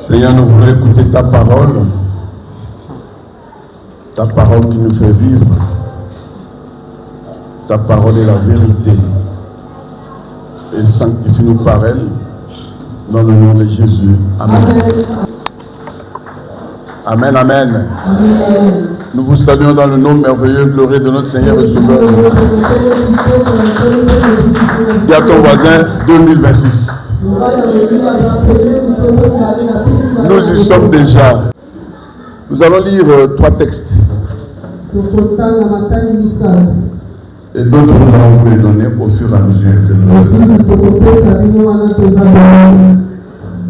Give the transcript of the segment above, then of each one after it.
Seigneur, nous voulons écouter ta parole qui nous fait vivre. Ta parole est la vérité. Et sanctifie-nous par elle, dans le nom de Jésus. Amen. Amen, amen. Nous vous saluons dans le nom merveilleux, glorieux de notre Seigneur et Sauveur. Dis à ton voisin 2026. Nous y sommes déjà. Nous allons lire 3 textes. Et d'autres nous allons vous les donner au fur et à mesure que nous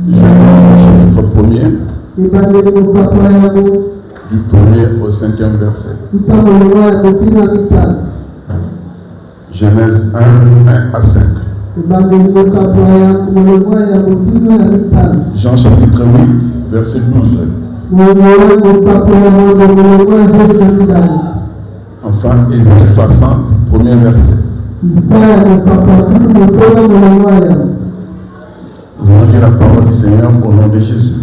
Je vais chapitre 1er. Du 1er au 5e verset. Genèse 1 à 5. Jean chapitre 8, verset 12. Enfin, Ésaïe 60, premier verset. Nous allons lire la parole du Seigneur au nom de Jésus.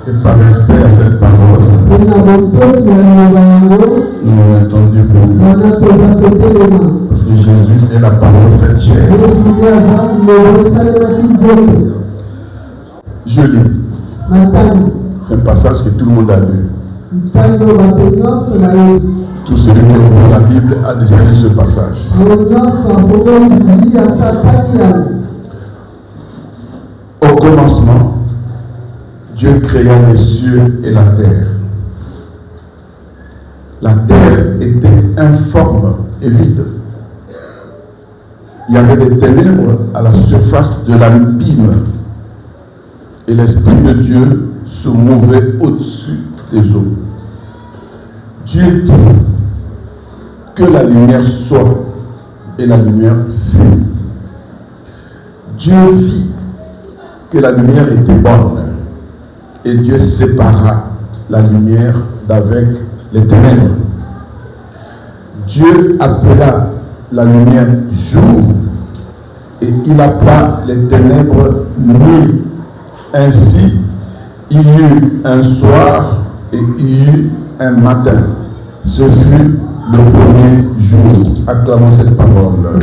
Et par respect à cette parole, nous nous mettons debout. Parce que Jésus est la parole faite chair. Je lis. C'est un passage que tout le monde a lu. Tout celui qui ouvre la Bible a déjà lu ce passage. Au commencement, Dieu créa les cieux et la terre. La terre était informe et vide. Il y avait des ténèbres à la surface de l'abîme. Et l'Esprit de Dieu se mouvait au-dessus des eaux. Dieu dit que la lumière soit, et la lumière fut. Dieu vit que la lumière était bonne, et Dieu sépara la lumière d'avec les ténèbres. Dieu appela la lumière jour, et il appela les ténèbres nuit. Ainsi, il y eut un soir et il y eut un matin. Ce fut le premier jour. Acclamons cette parole.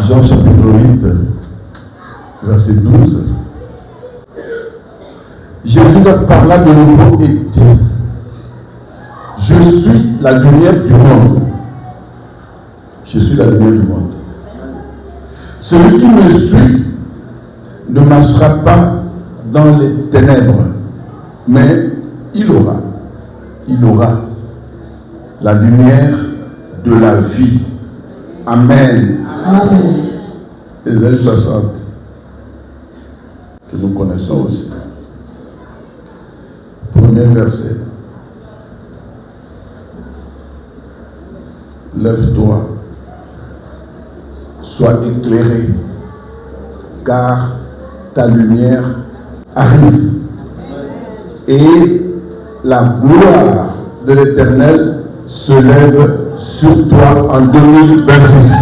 Jean chapitre 8, verset 12. Jésus leur parla de nouveau et dit: Je suis la lumière du monde. Je suis la lumière du monde. Celui qui me suit ne marchera pas dans les ténèbres, mais il aura la lumière de la vie. Amen. Amen. Ésaïe 60, que nous connaissons aussi. Premier verset. Lève-toi, sois éclairé, car ta lumière arrive. Et la gloire de l'Éternel se lève sur toi en 2026.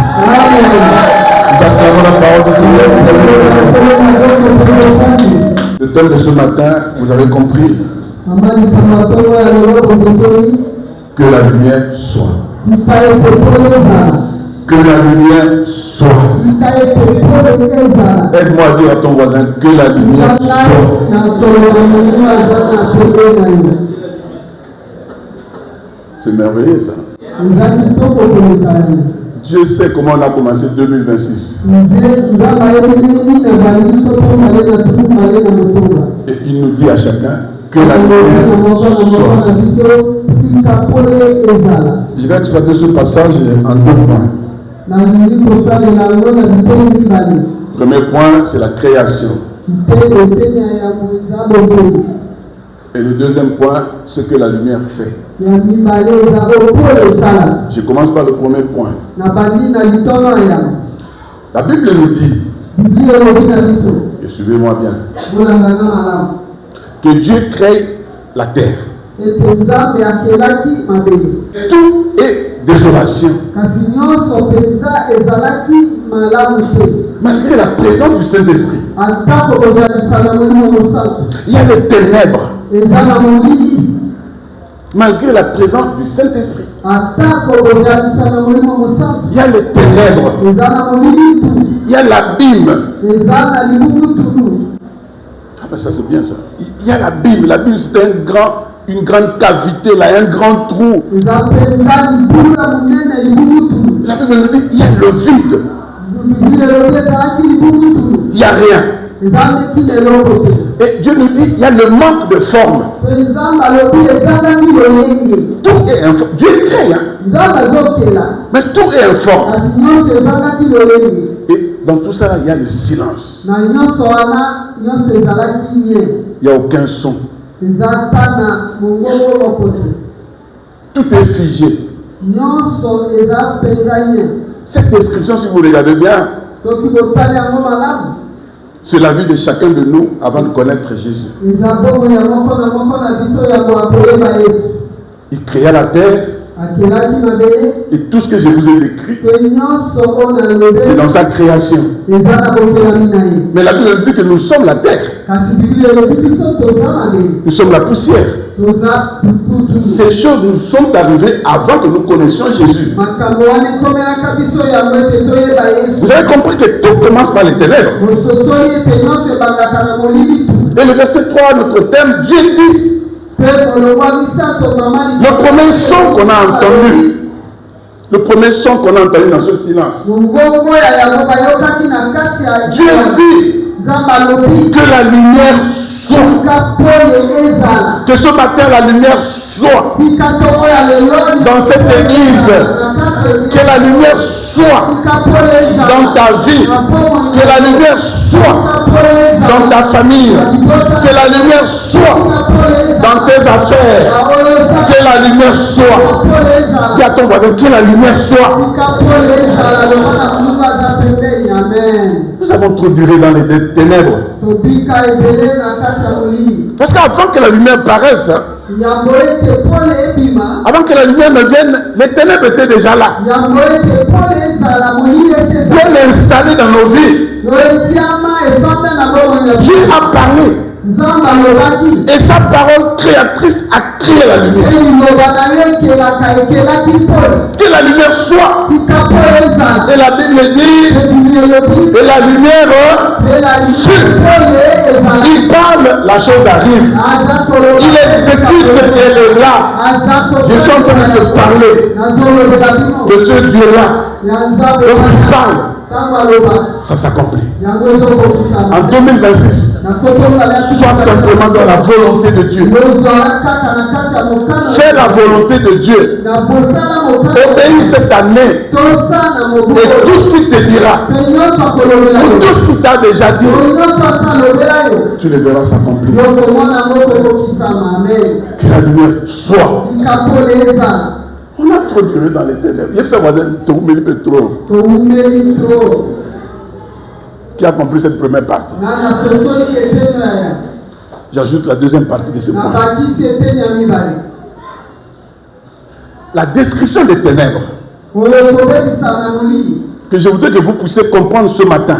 Le thème de ce matin, vous avez compris, que la lumière soit. Que la lumière soit. Aide-moi à dire à ton voisin que la lumière soit. C'est merveilleux ça. Dieu sait comment on a commencé 2026. Et il nous dit à chacun que la lumière soit. Je vais exploiter ce passage en 2 points. Premier point, c'est la création. Et le deuxième point, c'est que la lumière fait. Je commence par le premier point. La Bible nous dit, et suivez-moi bien, que Dieu crée la terre. Tout est désolation. Malgré la présence du Saint-Esprit, il y a les ténèbres. Malgré la présence du Saint-Esprit, il y a les ténèbres. Il y a l'abîme. Ah ben ça c'est bien ça. Il y a l'abîme. L'abîme c'est une grande cavité, là, un grand trou. La Bible nous dit il y a le vide. Il n'y a rien. Et Dieu nous dit il y a le manque de forme. Tout est informe. Dieu crée, hein? Mais tout est informe. Et dans tout ça, il y a le silence. Il n'y a aucun son. Tout est figé. Cette description, si vous regardez bien, c'est la vie de chacun de nous avant de connaître Jésus. Il créa la terre. Et tout ce que je vous ai décrit, c'est dans sa création. Mais la Bible dit que nous sommes la terre. Nous sommes la poussière. Ces choses nous sont arrivées avant que nous connaissions Jésus. Vous avez compris que tout commence par les ténèbres. Et le verset 3, notre thème, Dieu dit, le premier son qu'on a entendu, dans ce silence, Dieu dit que la lumière soit. Que ce matin la lumière soit dans cette église. Que la lumière soit dans ta vie. Que la lumière soit dans ta famille. Que la lumière soit dans tes affaires. Que la lumière soit. Dis à ton voisin, que la lumière soit. Nous avons trop duré dans les ténèbres. Parce qu'avant que la lumière paraisse, avant que la lumière ne vienne, les ténèbres étaient déjà là. Bien installées dans nos vies. Dieu a parlé. Et sa parole créatrice a créé la lumière. Que la lumière soit. Et la Bible dit, et la lumière fut. Il parle, la chose arrive. Il exécute, elle est là. Je suis en train de te parler de ce Dieu-là. Lorsqu'il parle, ça s'accomplit. En 2026, sois simplement dans la volonté de Dieu. Fais la volonté de Dieu. Obéis cette année. Et tout ce qu'il te dira, ou tout ce qu'il t'a déjà dit, tu le verras s'accomplir. Que la lumière soit. On a trop duré dans les ténèbres. Il y a ça, voisin, trop. Qui a compris cette première partie? J'ajoute la deuxième partie de ce point. La description des ténèbres que je voudrais que vous puissiez comprendre ce matin.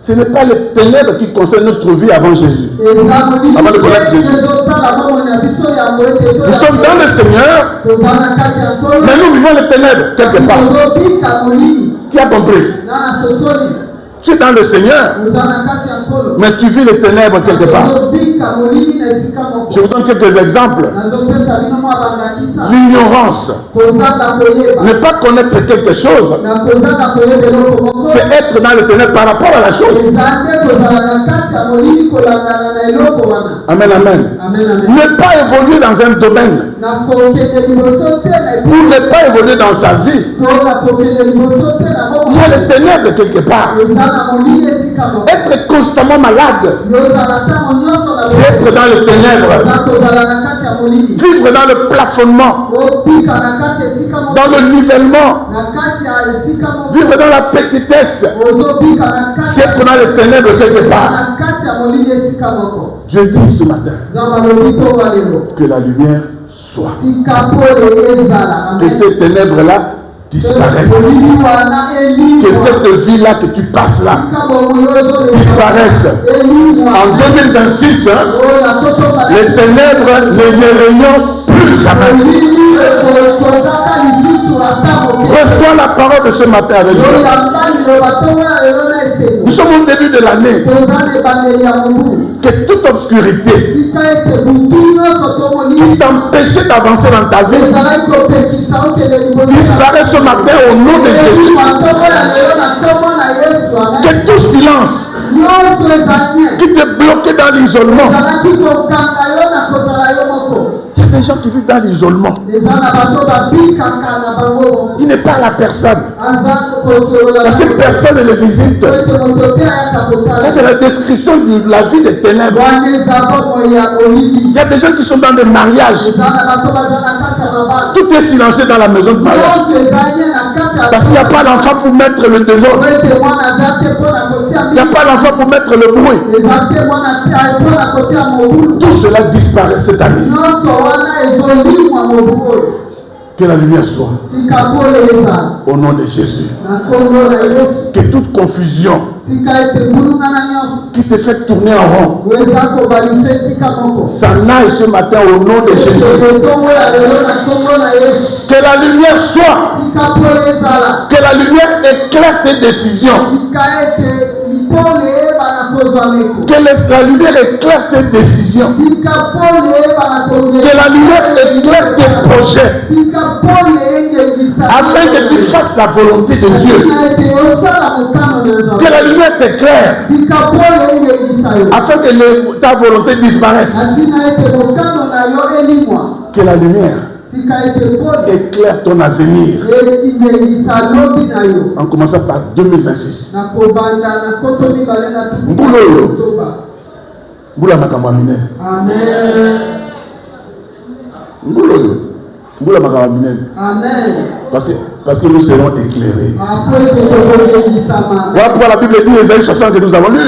Ce n'est pas les ténèbres qui concernent notre vie avant Jésus. Avant de connaître Jésus. Nous sommes dans le Seigneur, mais nous vivons les ténèbres quelque part. Qui a compris? Tu es dans le Seigneur, mais tu vis les ténèbres quelque part. Je vous donne quelques exemples. L'ignorance. Ne pas connaître quelque chose, c'est être dans les ténèbres par rapport à la chose. Amen, amen. Ne pas évoluer dans un domaine, pour ne pas évoluer dans sa vie, il y a les ténèbres quelque part. Être constamment malade, c'est être dans les ténèbres. Vivre dans le plafonnement, dans le nivellement, vivre dans la petitesse, c'est être dans les ténèbres quelque part. Dieu dit ce matin que la lumière soit, que ces ténèbres-là disparaissent, que cette vie-là que tu passes là disparaisse. En 2026, les ténèbres ne règnent plus jamais. Reçois la parole de ce matin avec nous. Nous sommes au début de l'année. Que toute obscurité qui t'empêchait d'avancer dans ta vie disparaît ce matin au nom de Jésus. Que tout silence qui te bloquait dans l'isolement. Il y a des gens qui vivent dans l'isolement. Il n'est pas la personne. Parce que personne ne le visite. Ça, c'est la description de la vie des ténèbres. Il y a des gens qui sont dans des mariages. Tout est silencieux dans la maison de mariage. Parce qu'il n'y a pas d'enfant pour mettre le désordre. Il n'y a pas d'enfant pour mettre le bruit. Tout cela disparaît cette année. Que la lumière soit. Au nom de Jésus. Que toute confusion qui te fait tourner en rond s'en aille ce matin au nom de Jésus. Que la lumière soit. Que la lumière éclaire tes décisions. Que la lumière éclaire tes décisions. Que la lumière éclaire tes projets. Afin que tu fasses la volonté de Dieu. Que la lumière t'éclaire. Afin que ta volonté disparaisse. Que la lumière éclaire ton avenir. En commençant par 2026. Mboula makamamine. Amen. Mboula makamamine. Amen. Parce que nous serons éclairés. Voilà pourquoi la Bible dit Ésaïe 60 que nous avons lu.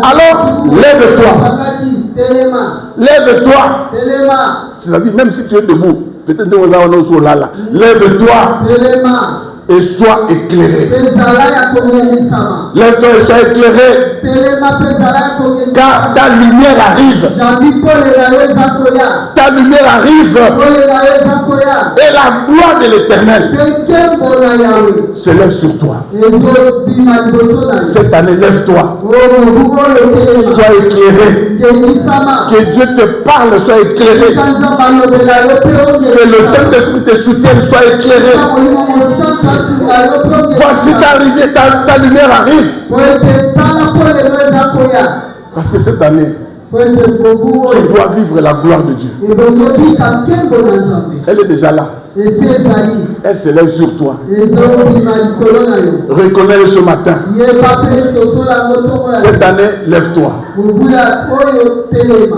Alors, lève-toi. Lève-toi. C'est-à-dire, même si tu es debout, peut-être que nous sommes là. Lève-toi. Et sois éclairé. Lève-toi et sois éclairé. Car ta lumière arrive. Ta lumière arrive. Et la gloire de l'Éternel se lève sur toi. Cette année, lève-toi. Sois éclairé. Que Dieu te parle, sois éclairé. Que le Saint-Esprit te soutienne, sois éclairé. Voici ta lumière arrive. Parce que cette année, tu dois vivre la gloire de Dieu. Elle est déjà là. Elle se lève sur toi. Reconnais-le ce matin. Cette année, lève-toi.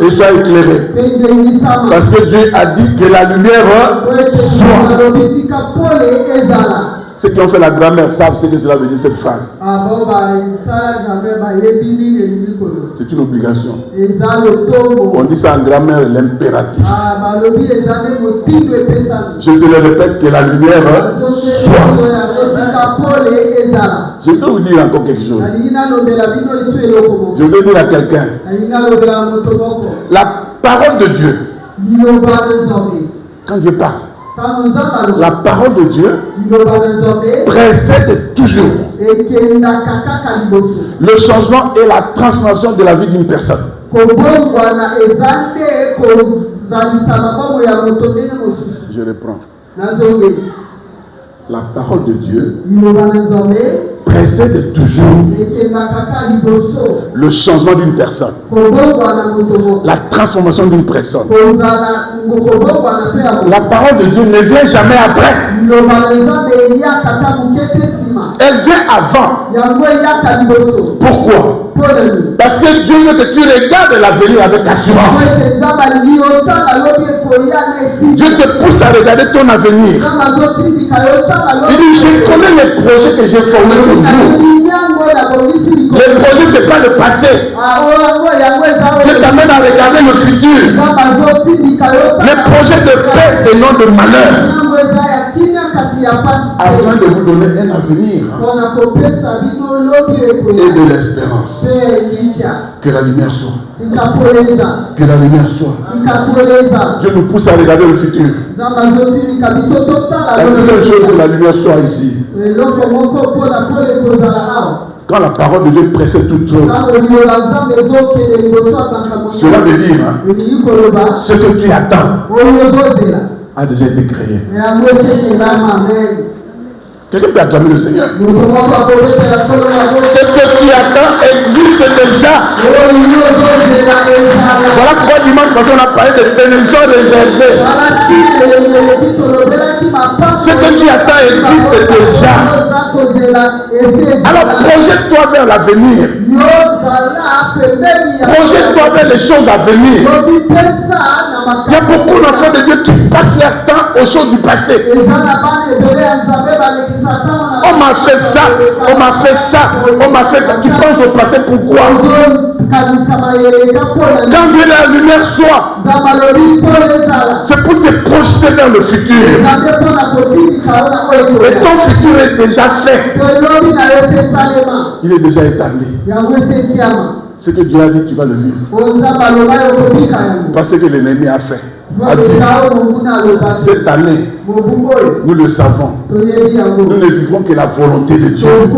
Et sois éclairé. Parce que Dieu a dit que la lumière soit. Ceux qui ont fait la grammaire savent ce que cela veut dire, cette phrase. C'est une obligation. On dit ça en grammaire, l'impératif. Je te le répète, que la lumière soit. Je vais vous dire encore quelque chose. Je vais dire à quelqu'un. La parole de Dieu, quand Dieu parle, la parole de Dieu précède toujours le changement et la transformation de la vie d'une personne. Je reprends. La parole de Dieu précède toujours le changement d'une personne, la transformation d'une personne. La parole de Dieu ne vient jamais après. Elle vient avant. Pourquoi? Parce que Dieu veut que tu regardes l'avenir avec assurance. Dieu te pousse à regarder ton avenir. Il dit, je connais les projets que j'ai formés sur vous. Les projets, ce n'est pas le passé. Dieu t'amène à regarder le futur. Les projets de paix et non de malheur. Afin de vous donner un avenir et de l'espérance. Que la lumière soit. Que la lumière soit. Dieu nous pousse à regarder le futur. La première chose que la lumière soit ici. Quand la parole de Dieu précède toute chose, cela veut dire ce que tu attends a déjà été créé. Quelqu'un peut acclamer le Seigneur. Ce que tu attends existe déjà. Voilà pourquoi dimanche passé on a parlé de bénédiction réservée. Ce que tu attends existe déjà. Alors projette-toi vers l'avenir. Projette-toi vers les choses à venir. Il y a beaucoup d'enfants de Dieu qui passent leur temps aux choses du passé. On m'a fait ça, on m'a fait ça, on m'a fait ça. Tu penses au passé, pourquoi? Quand Dieu la lumière soit, c'est pour te projeter vers le futur. Et ton futur est déjà fait. Il est déjà établi. Ce que Dieu a dit, tu vas le vivre. Parce que l'ennemi a fait. Cette année, nous le savons. Nous ne vivrons que la volonté de Dieu. Et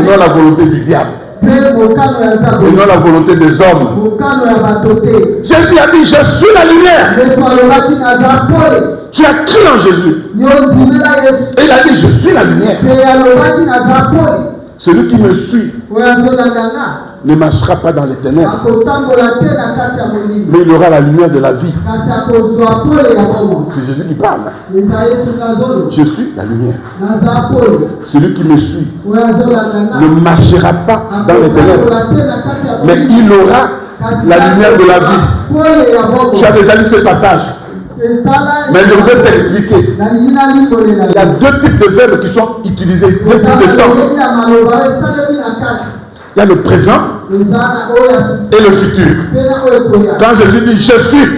non la volonté du diable. Et non la volonté des hommes. Jésus a dit, je suis la lumière. Tu as cru en Jésus. Et il a dit, je suis la lumière. Celui qui me suit ne marchera pas dans les ténèbres, mais il aura la lumière de la vie. C'est Jésus qui parle. Je suis la lumière. Celui qui me suit ne marchera pas dans les ténèbres, mais il aura la lumière de la vie. Tu as déjà lu ce passage. Mais je vais t'expliquer. Il y a deux types de verbes qui sont utilisés, deux types de temps. Il y a le présent et le futur. Quand Jésus dit je suis,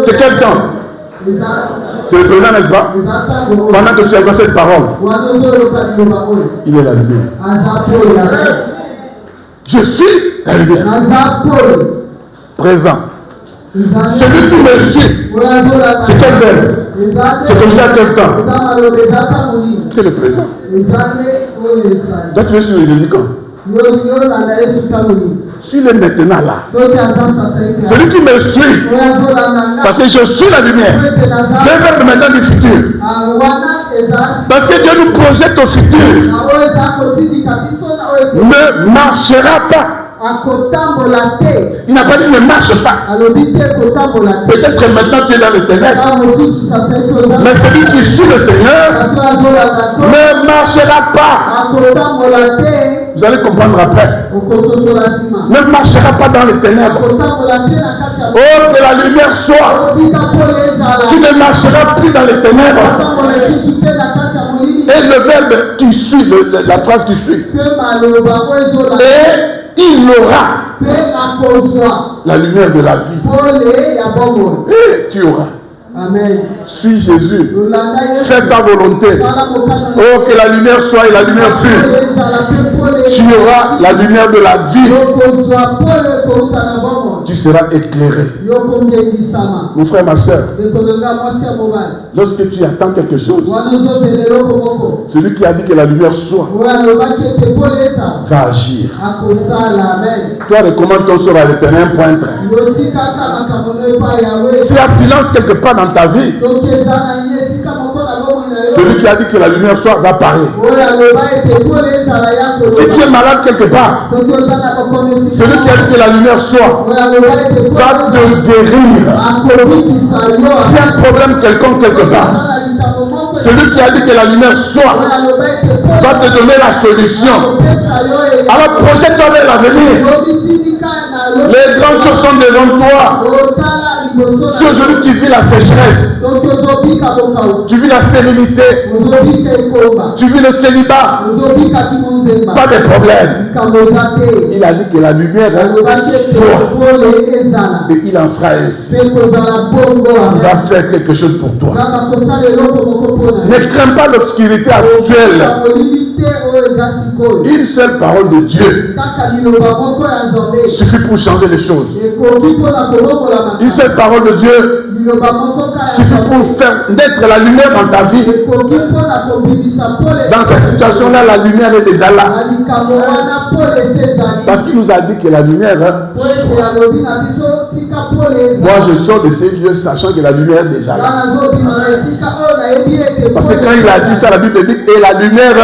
c'est quel temps? C'est le présent, n'est-ce pas? Pendant que tu as cette parole, il est la lumière. Je suis la lumière. Présent. Celui qui me suit, c'est quel verbe? C'est que je dis à quel temps? C'est le présent. Toi tu es sur le Jésus quand? Suis-le maintenant là. Celui qui me suit, parce que je suis la lumière. Deux verbes maintenant du futur. Parce que Dieu nous projette au futur. Ne marchera pas. Il n'a pas dit ne marche pas. Peut-être que maintenant tu es dans le ténèbres. Mais celui qui suit le Seigneur ne marchera pas. Vous allez comprendre après. Ne marchera pas dans les ténèbres. Oh, que la lumière soit. Tu ne marcheras plus dans les ténèbres. Et le verbe qui suit, la phrase qui suit. Et il aura la lumière de la vie. Et tu auras. Amen. Suis Jésus. Fais sa volonté. Oh, que la lumière soit et la lumière fût. Tu auras la lumière de la vie. Tu seras éclairé. Mon frère, ma soeur, lorsque tu attends quelque chose, celui qui a dit que la lumière soit va agir. Toi, recommande ton sort à l'Éternel, pointre. S'il y a silence quelque part dans ta vie, celui qui a dit que la lumière soit va parler. Si tu es malade quelque part, celui qui a dit que la lumière soit va te guérir. S'il y a un problème quelconque quelque part, Celui qui a dit que la lumière soit va te donner la solution. Alors projette-toi vers l'avenir. Les grandes choses sont devant toi. Si aujourd'hui tu vis la sécheresse, tu vis la stérilité, tu vis le célibat, pas de problème. Il a dit que la lumière soit. Et il en sera ainsi. Il va faire quelque chose pour toi. Ne crains pas l'obscurité actuelle. Une seule parole de Dieu suffit pour changer les choses. Une seule parole de Dieu suffit pour faire naître la lumière dans ta vie. Dans cette situation-là, la lumière est déjà là. Parce qu'il nous a dit que la lumière... Moi, je sors de ces lieux sachant que la lumière est déjà là. Parce que quand il a dit ça, la Bible dit et la lumière...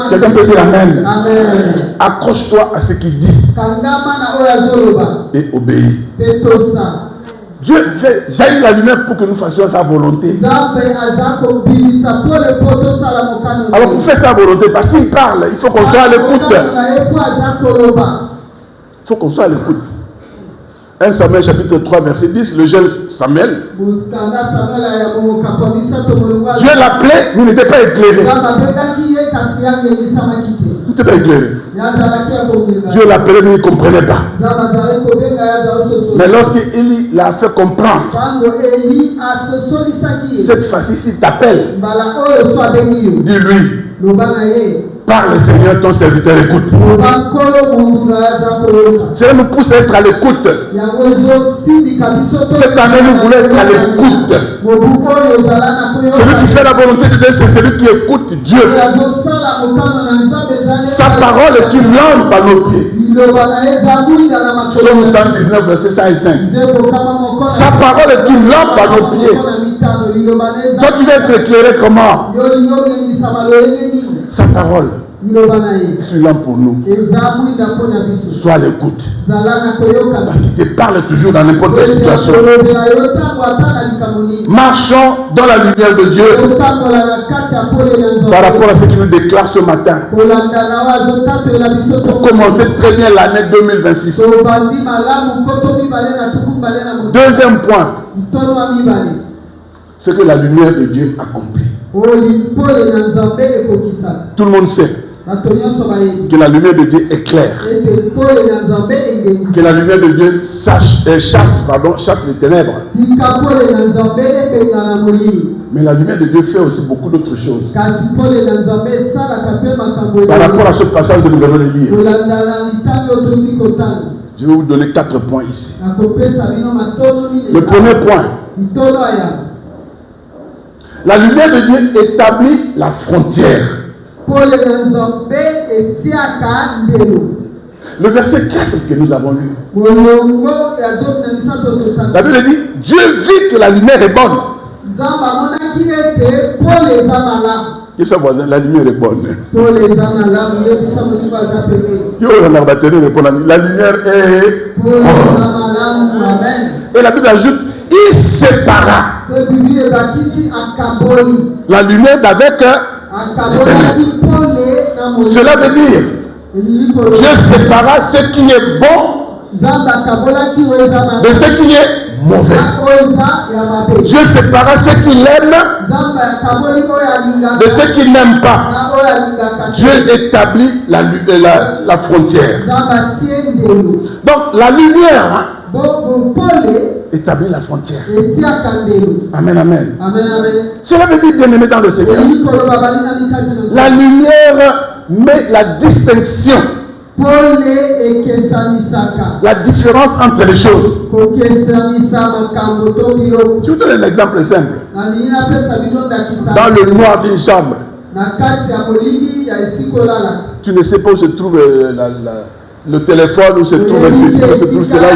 Quelqu'un peut dire Amen. Accroche-toi à ce qu'il dit et obéis. Dieu fait jaillir la lumière pour que nous fassions sa volonté. Alors pour faire sa volonté, parce qu'il parle, il faut qu'on soit à l'écoute. Il faut qu'on soit à l'écoute. 1 Samuel chapitre 3 verset 10, le jeune Samuel. Dieu l'appelait, mais il n'était pas éclairé. Il n'était pas éclairé. Dieu l'appelait, mais il ne comprenait pas. Mais lorsqu'Élie l'a fait comprendre, cette fois-ci, s'il t'appelle, dis-lui. Parle Seigneur, ton serviteur écoute. Cela nous pousse à être à l'écoute. Cette année, nous voulons être à l'écoute. Celui qui fait la volonté de Dieu, c'est celui qui écoute Dieu. Sa parole est une lampe à nos pieds. Psaume 119, verset 105. Sa parole est une lampe à nos pieds. Toi, tu vas être éclairé comment? Sa parole est une lampe pour nous. Sois à l'écoute. Parce qu'il te parle toujours dans n'importe quelle situation. Marchons dans la lumière de Dieu par rapport à ce qu'il nous déclare ce matin. Pour commencer très bien l'année 2026. Deuxième point. Ce que la lumière de Dieu accomplit. Tout le monde sait que la lumière de Dieu éclaire. Que la lumière de Dieu chasse les ténèbres. Mais la lumière de Dieu fait aussi beaucoup d'autres choses. Par rapport à ce passage que nous allons lire, je vais vous donner 4 points ici. Le premier point. La lumière de Dieu établit la frontière. Le verset 4 que nous avons lu. La Bible dit, Dieu vit que la lumière est bonne. Il sa voisin, la lumière est bonne. La lumière est bonne. Et la Bible ajoute, il sépara la lumière d'avec les ténèbres. Cela veut dire Dieu sépara ce qui est bon de ce qui est mauvais. Dieu sépara ce qu'il aime de ce qu'il n'aime pas. Dieu établit la frontière. Donc la lumière établit la frontière. Amen, amen. Cela veut dire, bien aimé dans le Seigneur, la lumière met la distinction, la différence entre les choses. Je vous donne un exemple simple. Dans le noir d'une chambre, tu ne sais pas où se trouve le téléphone, où se trouve ceci, où se trouve cela.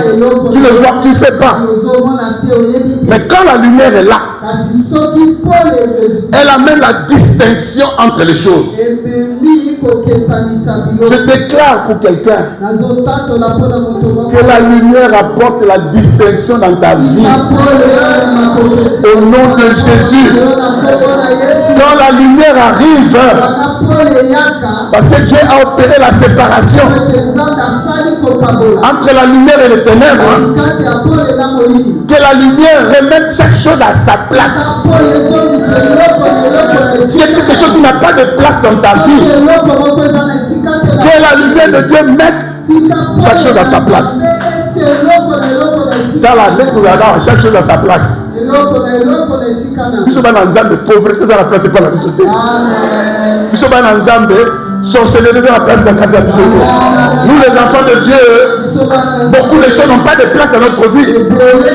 Tu le vois, tu ne sais pas. Mais quand la lumière est là, elle amène la distinction entre les choses. Je déclare pour quelqu'un que la lumière apporte la distinction dans ta vie. Au nom de Jésus. Quand la lumière arrive, parce que Dieu a opéré la séparation entre la lumière et les ténèbres, que la lumière remette chaque chose à sa place. S'il y a quelque chose qui n'a pas de place dans ta vie, que la lumière de Dieu mette chaque chose à sa place. Dans la lettre, chaque chose à sa place. Nous sommes dans Nzambe, pauvreté dans la place, c'est pas la bisoté. Nous sommes dans Nzambe, sorcellerie dans la place de la bisoté. Nous, les enfants de Dieu, beaucoup de choses n'ont pas de place dans notre vie.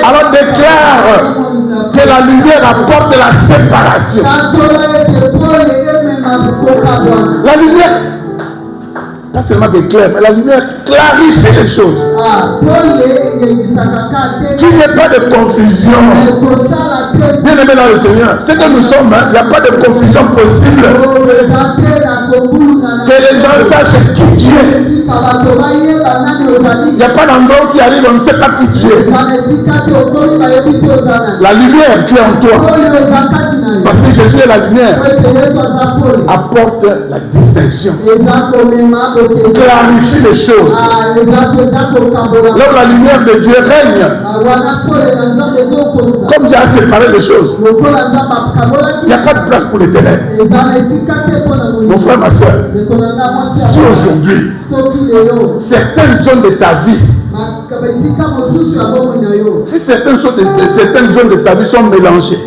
Alors déclare que la lumière apporte la séparation. La lumière, pas seulement d'éclair, mais la lumière clarifie les choses. Qu'il n'y ait pas de confusion. Bien aimé dans le Seigneur, c'est que nous sommes, il n'y a pas de confusion possible. Que les gens sachent qui tu es. Il n'y a pas d'endroit où tu arrives, on ne sait pas qui tu es. La lumière qui est en toi, parce que Jésus est la lumière, apporte la distinction, clarifie les choses. Là où la lumière de Dieu règne, comme Dieu a séparé les choses, il n'y a pas de place pour les ténèbres. Mon frère, ma soeur, si aujourd'hui certaines zones de ta vie, si certaines zones de ta vie sont mélangées,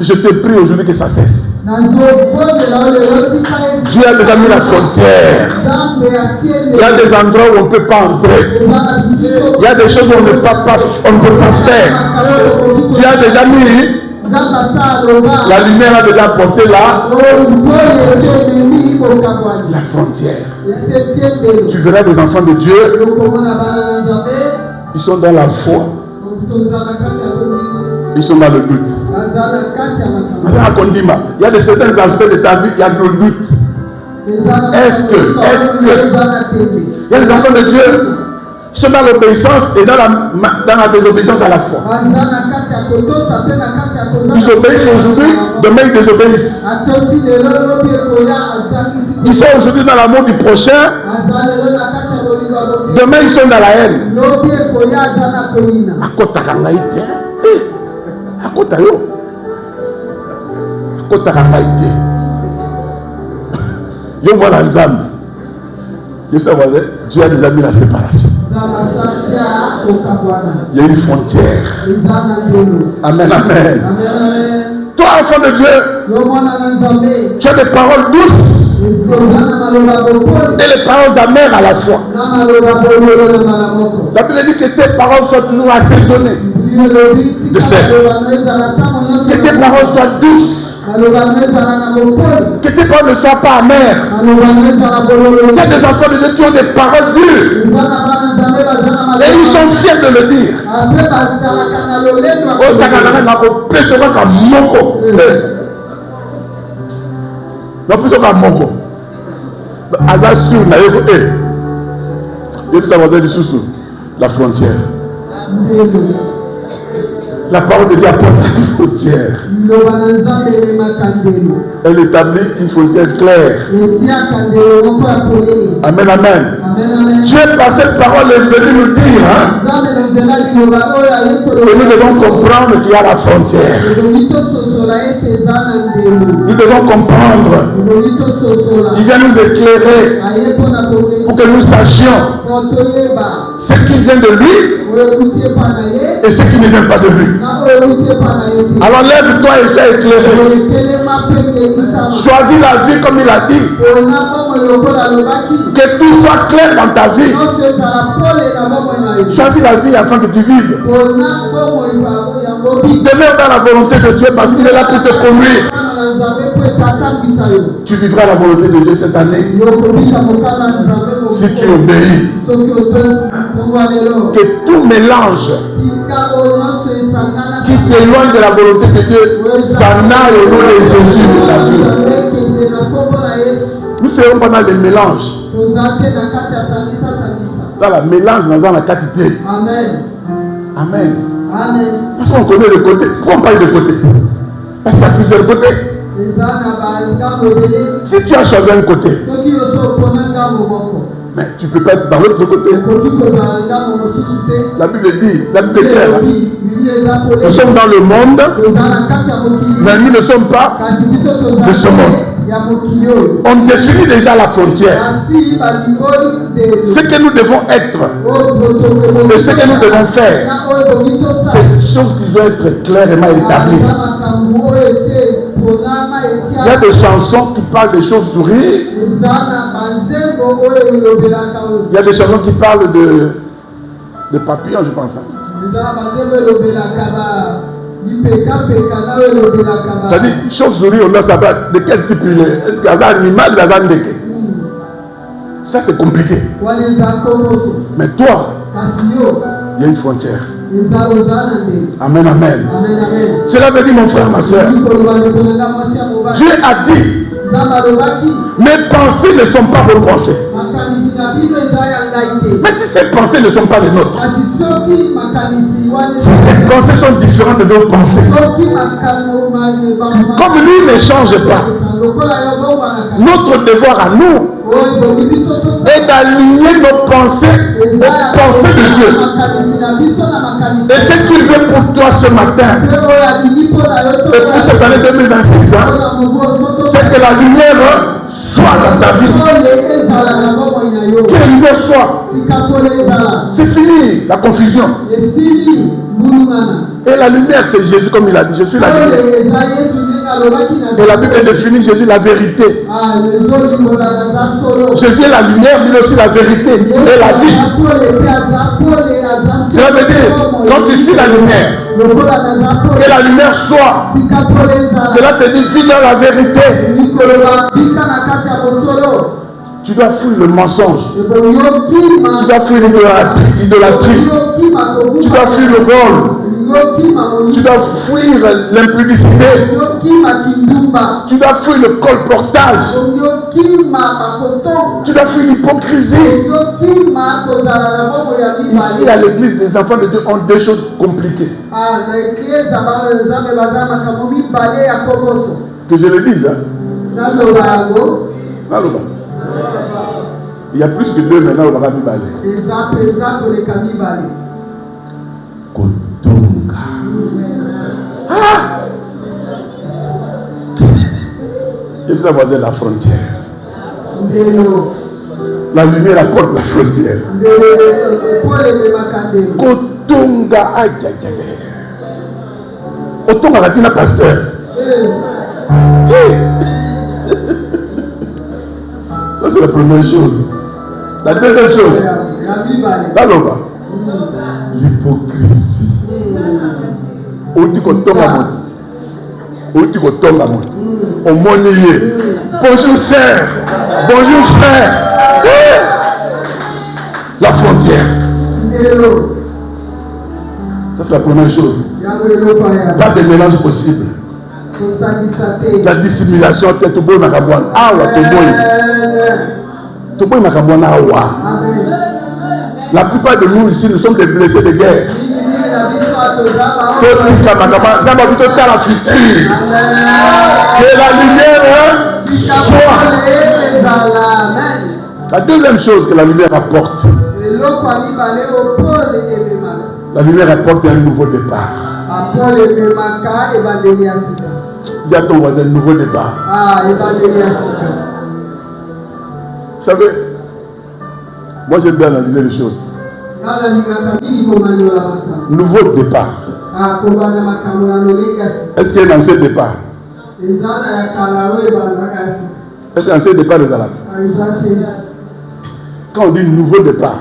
je te prie aujourd'hui que ça cesse. Dieu a déjà mis la frontière. Il y a des endroits où on ne peut pas entrer. Il y a des choses où on ne peut pas faire. Dieu a déjà mis. La lumière a déjà porté la frontière. Tu verras des enfants de Dieu. Ils sont dans la foi. Ils sont dans le doute. Il y a de certains aspects de ta vie, il y a le doute. Est-ce que il y a des enfants de Dieu qui sont dans l'obéissance et dans la désobéissance à la fois. Ils obéissent aujourd'hui, demain ils désobéissent. Ils sont aujourd'hui dans l'amour du prochain, demain ils sont dans la haine. Dieu a déjà mis la séparation. Il y a une frontière. Amen, amen. Toi, enfant de Dieu, tu as des paroles douces et les paroles amères à la fois. La Bible dit que tes paroles soient toujours assaisonnées de sel. Que tes paroles soient douces. Que tes paroles ne soient pas amères. Il y a des enfants de Dieu qui ont des paroles dures. Et ils sont fiers de le dire. Oh, ça n'a rien à voir. Plus souvent qu'à Moko. Non, plus souvent qu'à Moko. La frontière. La parole de Dieu apporte la frontière. Elle établit une frontière claire. Amen, amen. Dieu, par cette parole, est venu nous dire que nous devons comprendre qu'il y a la frontière. Nous devons comprendre. Il vient nous éclairer pour que nous sachions ce qui vient de lui et ce qui ne vient pas de lui. Alors lève-toi et sois éclairé. Choisis la vie comme il a dit. Que tout soit clair dans ta vie. Choisis la vie afin que tu vives. Demeure dans la volonté de Dieu parce qu'il est là pour te conduire. Tu vivras la volonté de Dieu cette année. Si tu obéis. Que tout mélange qui t'éloigne de la volonté de Dieu s'en aille au nom de Jésus de ta vie. Nous serons pendant les mélanges. Dans la mélange, dans la quantité. Amen. Amen. Amen. Parce qu'on connaît le côté. Pourquoi on parle de côté? Parce qu'il y a plusieurs côtés. Si tu as choisi un côté, mais tu ne peux pas être dans l'autre côté. La Bible dit, la Bible est claire. Nous sommes dans le monde, mais nous ne sommes pas de ce monde. On définit déjà la frontière. Ce que nous devons être et ce que nous devons faire, c'est des choses qui doivent être clairement établies. Il y a des chansons qui parlent des chauves-souris. Il y a des chansons qui parlent de papillons, je pense. Ça dit, chauve-souris, on doit savoir de quel type il est. Est-ce qu'il y a un animal ou un ndeke? Ça, c'est compliqué. Mais toi, il y a une frontière. Amen, amen. Cela veut dire, mon frère, ma soeur, Dieu a dit, mes pensées ne sont pas vos pensées. Mais si ces pensées ne sont pas les nôtres, si ces pensées sont différentes de nos pensées, comme lui ne change pas, notre devoir à nous est d'aligner nos pensées aux pensées de Dieu. Et ce qu'il veut pour toi ce matin, et pour cette année 2026, c'est que la lumière soit dans ta vie. Que la lumière soit. C'est fini la confusion. Et la lumière, c'est Jésus, comme il a dit. Je suis la lumière. Et la Bible définit Jésus la vérité. Jésus est la lumière, mais aussi la vérité et la vie. Cela veut dire, quand tu suis la lumière, que la lumière soit. Cela te dit, vis dans la vérité. Tu dois fuir le mensonge. Tu dois fuir l'idolâtrie. Tu dois fuir le vol. Tu dois fuir l'impudicité. Tu dois fuir le colportage. Tu dois fuir l'hypocrisie. Ici à l'église, les enfants de Dieu ont deux choses compliquées. Que je le dise. Il y a plus que deux maintenant au Barabi. Kotonga. Ah! Et vous avez la frontière. La lumière apporte la frontière. Kotonga. Aïe, aïe, aïe. Otonga Latina pasteur. Ça c'est la première chose. La deuxième chose. Baloba. L'hypocrisie. Bonjour sœur. Bonjour frère. La frontière. Ça c'est la première chose. Pas de mélange possible. La dissimulation tête au bout Makabouane. La plupart de nous ici, nous sommes des blessés de guerre. Que la lumière soit. La deuxième chose que la lumière apporte, la lumière apporte un nouveau départ. Dis à ton voisin, nouveau départ. Vous savez, moi j'aime bien analyser les choses. Nouveau départ. Est-ce qu'il y a un ancien départ? Est-ce qu'il y a un ancien départ des Arabes? Quand on dit nouveau départ,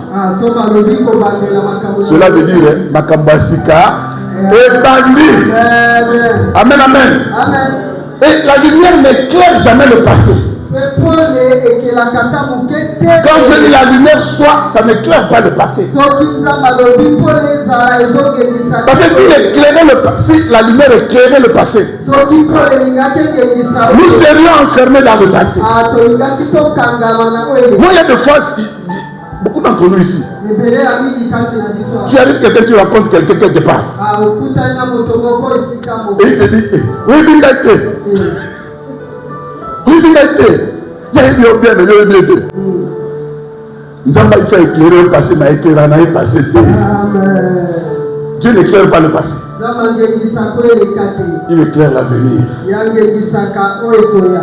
cela veut dire Makambasika et Bandi. Amen, amen. Et la lumière n'éclaire jamais le passé. Quand je dis la lumière soit, ça n'éclaire pas le passé. Parce que si la lumière éclairait le passé, nous serions enfermés dans le passé. Moi, il y a des fois, beaucoup d'entre nous ici, tu arrives quelqu'un, tu racontes quelqu'un quelque part. Et il te dit, oui, Bingate. Oui, Bingate. Il y a bien, nous avons fait éclairer le passé, mais éclairer le passé. Dieu n'éclaire pas le passé. Il éclaire l'avenir.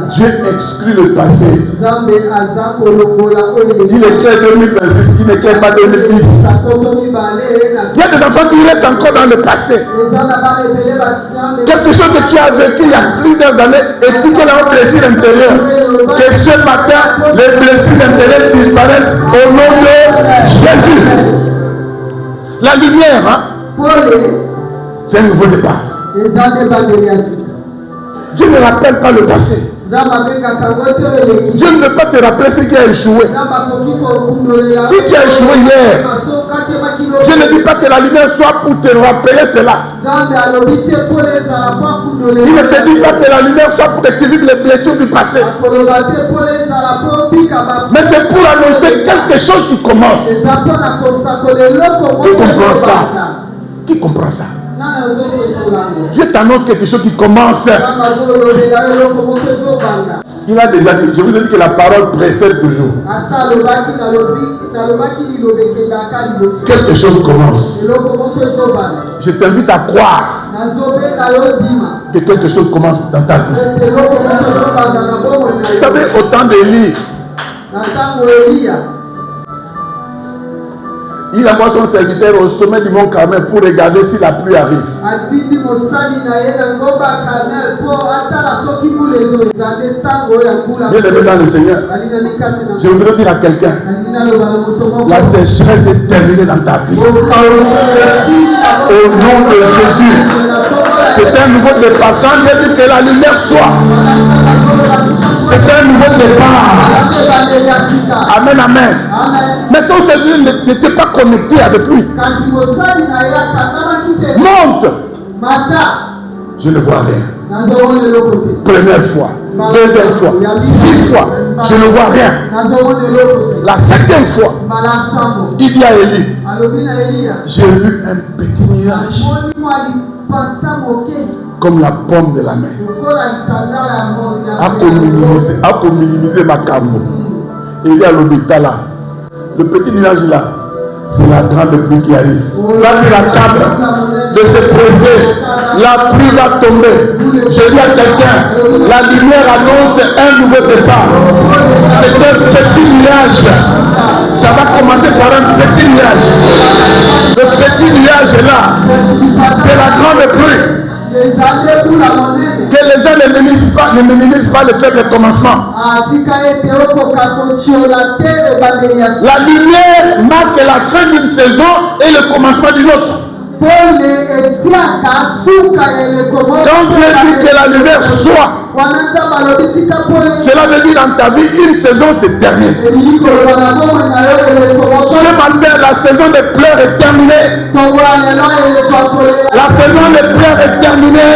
Dieu exclut le passé. Il éclaire 2026, il n'éclaire pas 2010. Il y a des enfants qui restent encore dans le passé. Quelque chose que tu as vécu il y a plusieurs années et tu as un plaisir intérieur. Que ce matin, les blessures intérieures disparaissent au nom de Jésus. La lumière, hein? C'est un nouveau départ. Dieu ne rappelle pas le passé. Dieu ne veut pas te rappeler ce qui a échoué. Si tu as échoué hier, Dieu ne dit pas que la lumière soit pour te rappeler cela. Il ne te dit pas que la lumière soit pour te guérir les blessures du passé. Mais c'est pour annoncer quelque chose qui commence. Qui comprend ça? Qui comprend ça? Dieu t'annonce quelque chose qui commence. Il a déjà dit, je vous ai dit que la parole précède toujours. Quelque chose commence. Je t'invite à croire que quelque chose commence dans ta vie. Vous savez, au temps d'Élie, il envoie son serviteur au sommet du mont Carmel pour regarder si la pluie arrive. Bien aimé dans le Seigneur, je voudrais dire à quelqu'un, la sécheresse est terminée dans ta vie. Au nom de Jésus, c'est un nouveau départ. Quand Dieu dit que la lumière soit, c'est un nouveau départ. Amen, amen. Mais son serviteur n'était pas connecté avec lui. Monte. Je ne vois rien. Première fois, deuxième fois, 6 fois, je ne vois rien. La 7e fois, il dit à Élie, j'ai vu un petit nuage comme la pomme de la main. A minimiser ma cambo. Il y a l'hôpital là. Le petit nuage là, c'est la grande pluie qui arrive. Quand il attend de se poser, la pluie va tomber. Je dis à quelqu'un, la lumière annonce un nouveau départ. C'est un petit nuage. Ça va commencer par un petit nuage. Le petit nuage est là. C'est la grande pluie. Que les gens ne minimisent pas le faible commencement. La lumière marque la fin d'une saison et le commencement d'une autre. Quand Dieu dit que la lumière soit, cela veut dire dans ta vie, une saison se termine. Ce matin, la saison des pleurs est terminée. La saison des pleurs est terminée.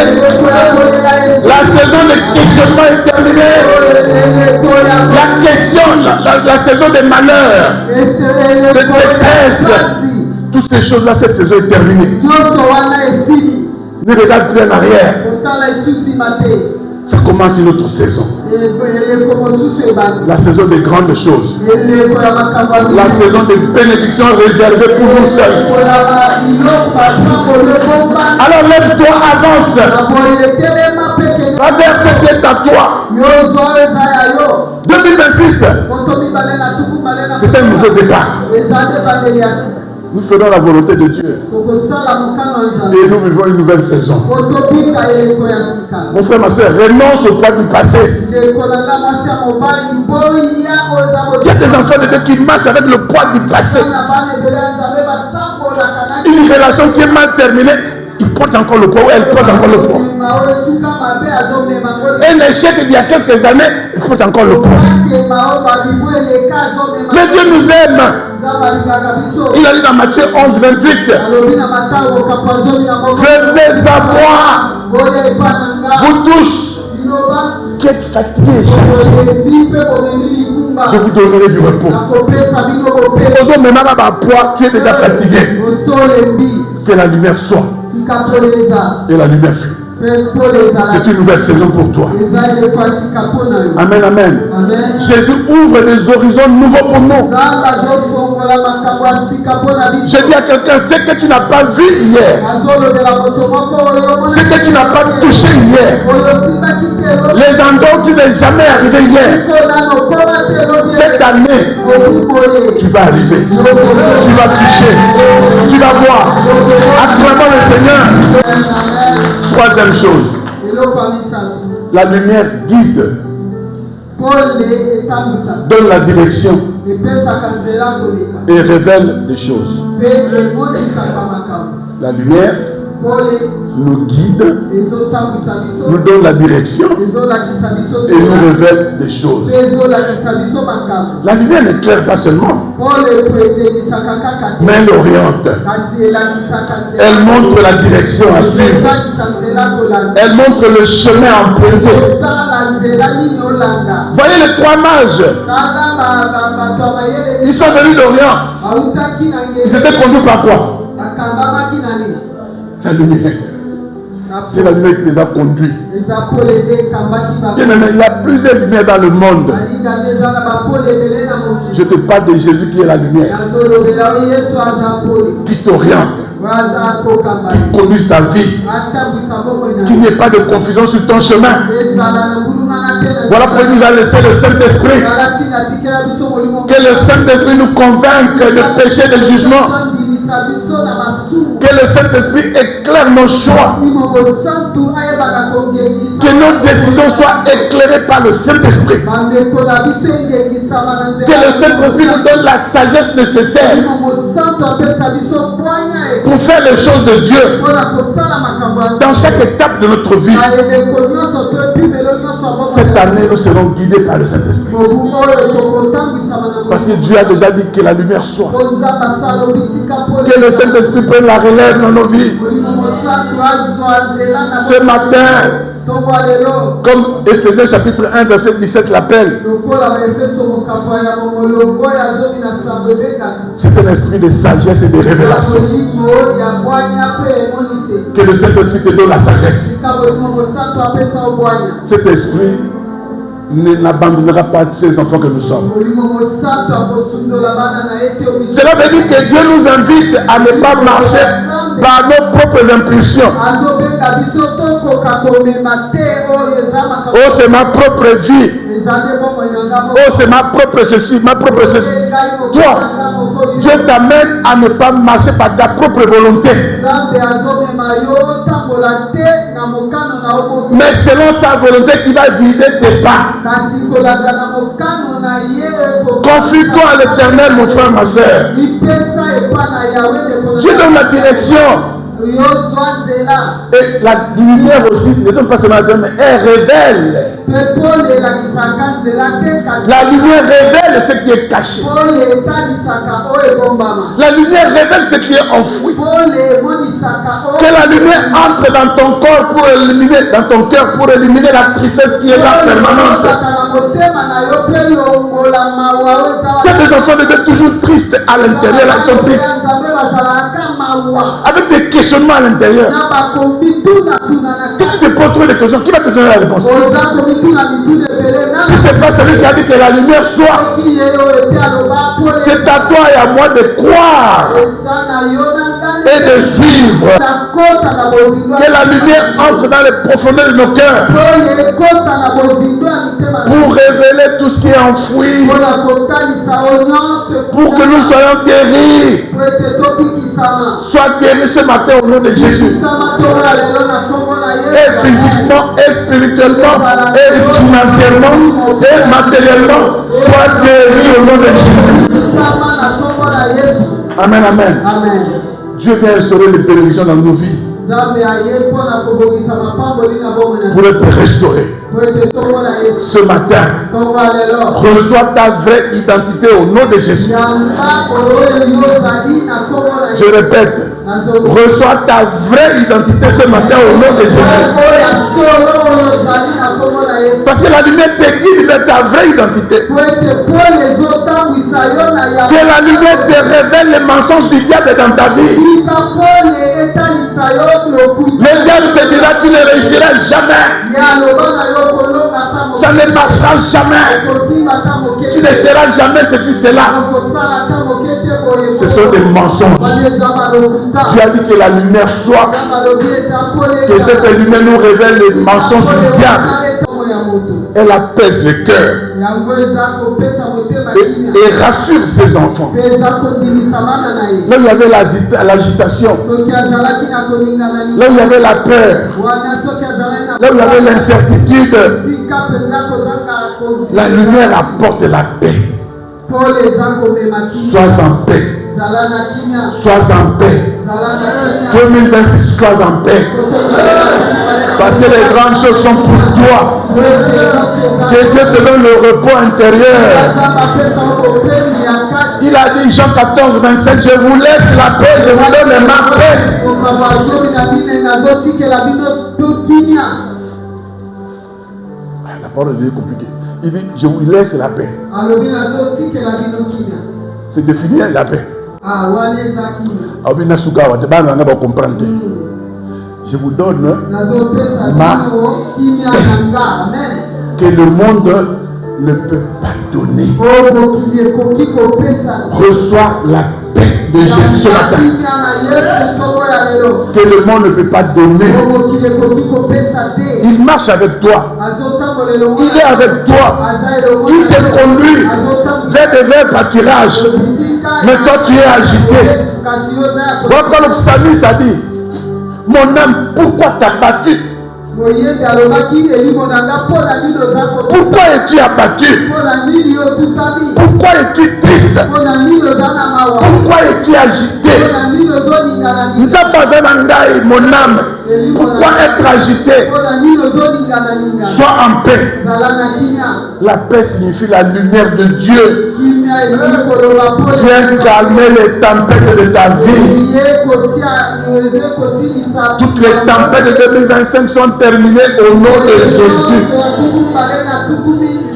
La saison des questionnements est terminée. La saison des malheurs, de détresse. Toutes ces choses-là, cette saison est terminée. Ne regarde plus en arrière. Ça commence une autre saison. La saison des grandes choses. La saison des bénédictions réservées pour nous seuls. Alors lève-toi, avance. Traverse ce qui est à toi. 2026, c'est un nouveau départ. Nous ferons la volonté de Dieu. Et nous vivons une nouvelle saison. Mon frère, ma soeur, renonce au poids du passé. Il y a des enfants de Dieu qui marchent avec le poids du passé. Une relation qui est mal terminée. il porte encore le poids, ou elle porte encore le poids. Un échec il y a quelques années, il porte encore le poids. Mais Dieu nous aime. Il a dit dans Matthieu 11, 28, venez à moi, vous tous qui êtes fatigués, je vous donnerai du repos. Tu es déjà fatigué. Que la lumière soit. Et la lumière fut. C'est une nouvelle saison pour toi. Amen, amen. Jésus ouvre des horizons nouveaux pour nous. Je dis à quelqu'un, ce que tu n'as pas vu hier, ce que tu n'as pas touché hier, les endroits où tu n'es jamais arrivé hier, cette année, tu vas arriver, tu vas toucher, tu vas voir, à travers le Seigneur. Troisième chose, la lumière guide, donne la direction et révèle des choses. La lumière nous guide, nous donne la direction et nous révèle des choses. La lumière n'éclaire pas seulement, mais elle oriente. Elle montre la direction à suivre. Elle montre le chemin à emprunter. Voyez les trois mages. Ils sont venus d'Orient. Ils étaient conduits par quoi? La lumière. C'est la lumière qui les a conduits. Il y a plusieurs lumières dans le monde. Je te parle de Jésus qui est la lumière, qui t'oriente, qui conduit ta vie, qu'il n'y ait pas de confusion sur ton chemin. Voilà pourquoi il nous a laissé le Saint-Esprit. Que le Saint-Esprit nous convainque de péché, de jugement. Que le Saint-Esprit éclaire nos choix. Que nos décisions soient éclairées par le Saint-Esprit. Que le Saint-Esprit nous donne la sagesse nécessaire pour faire les choses de Dieu dans chaque étape de notre vie. Cette année, nous serons guidés par le Saint-Esprit. Parce que Dieu a déjà dit que la lumière soit. Que le Saint-Esprit prenne la relève dans nos vies. Ce matin, comme Éphésiens chapitre 1 verset 17 l'appelle, c'est un esprit de sagesse et de révélation. Que le Saint-Esprit te donne la sagesse. Cet esprit n'abandonnera pas ses enfants que nous sommes. Cela veut dire que Dieu nous invite à ne pas marcher par nos propres impulsions. Oh, c'est ma propre vie. Oh, c'est ma propre ceci, ma propre ceci. Toi, Dieu t'amène à ne pas marcher par ta propre volonté, mais selon sa volonté qui va guider tes pas. Confie-toi à l'Éternel, mon frère, ma soeur. Dieu donne la direction. Et la lumière aussi ne donne pas seulement la lumière, mais elle révèle. La lumière révèle ce qui est caché. La lumière révèle ce qui est enfoui. Que la lumière entre dans ton corps pour éliminer, dans ton cœur pour éliminer la tristesse qui est là permanente. Que tes enfants deviennent toujours tristes à l'intérieur, ils sont tristes. Avec des questionnements à l'intérieur. Que tu te poses trop de questions, qui va te donner la réponse? Si ce n'est pas celui qui a dit que la lumière soit, c'est à toi et à moi de croire et de suivre. Que la lumière entre dans les profondeurs de nos cœurs pour révéler tout ce qui est enfoui, pour que nous soyons guéris. Sois guéri ce matin au nom de Jésus. Et physiquement, et spirituellement, et financièrement, et matériellement, sois guéri au nom de Jésus. Amen, amen. Dieu vient instaurer les bénédictions dans nos vies. pour être restauré. Ce matin, reçois ta vraie identité au nom de Jésus. Je répète, reçois ta vraie identité ce matin au nom de Jésus. Parce que la lumière te guide vers ta vraie identité. Que la lumière te révèle les mensonges du diable dans ta vie. Le diable te dira tu ne réussiras jamais. Ça ne marchera jamais. Tu ne seras jamais ceci, cela. Ce sont des mensonges. Dieu a dit que la lumière soit. Que cette lumière nous révèle les mensonges du diable. Elle apaise le cœur et rassure ses enfants. Là où il y avait l'agitation, là où il y avait la peur, là où il y avait l'incertitude, la lumière apporte la paix. Sois en paix. Sois en paix. 2026, sois en paix. Parce que les grandes choses sont pour toi. Que Dieu te donne le repos intérieur. Il a dit Jean 14, 27, je vous laisse la paix, je vous donne ma paix. La parole de Dieu est compliquée. Il dit je vous laisse la paix. C'est définir la paix. Je vous donne ma paix que le monde ne peut pas donner. Reçois la paix de Jésus ce matin. Que le monde ne peut pas donner. Il marche avec toi. Il est avec toi. Il te conduit vers des verts pâturages. Mais toi tu es agité. Voilà quand le psalmiste a dit mon âme, pourquoi t'as battu? Pourquoi es-tu abattu? Pourquoi es-tu triste? Pourquoi es-tu agité? Mon âme, pourquoi être agité? Sois en paix. La paix signifie la lumière de Dieu. Viens calmer les tempêtes de ta vie. Toutes les tempêtes de 2025 sont terminées au nom de Jésus.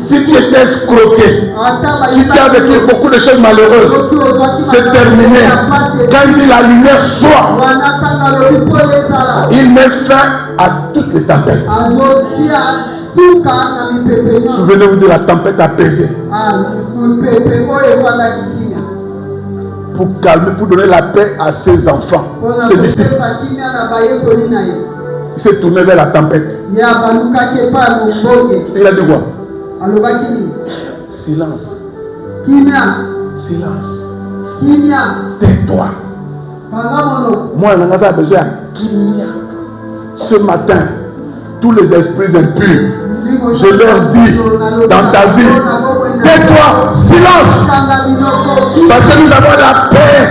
Si tu étais escroqué, si tu as vécu beaucoup de choses malheureuses, c'est terminé. Quand il dit la lumière soit, il met fin à toutes les tempêtes. Souvenez-vous de la tempête apaisée. Pour calmer, pour donner la paix à ses enfants, ses disciples. Il s'est tourné vers la tempête. Il a dit quoi? Silence. Silence. Tais-toi. Moi, on a besoin de Kimia. Ce matin, tous les esprits impurs, je leur dis dans ta vie, tais-toi, silence. Parce que nous avons la paix.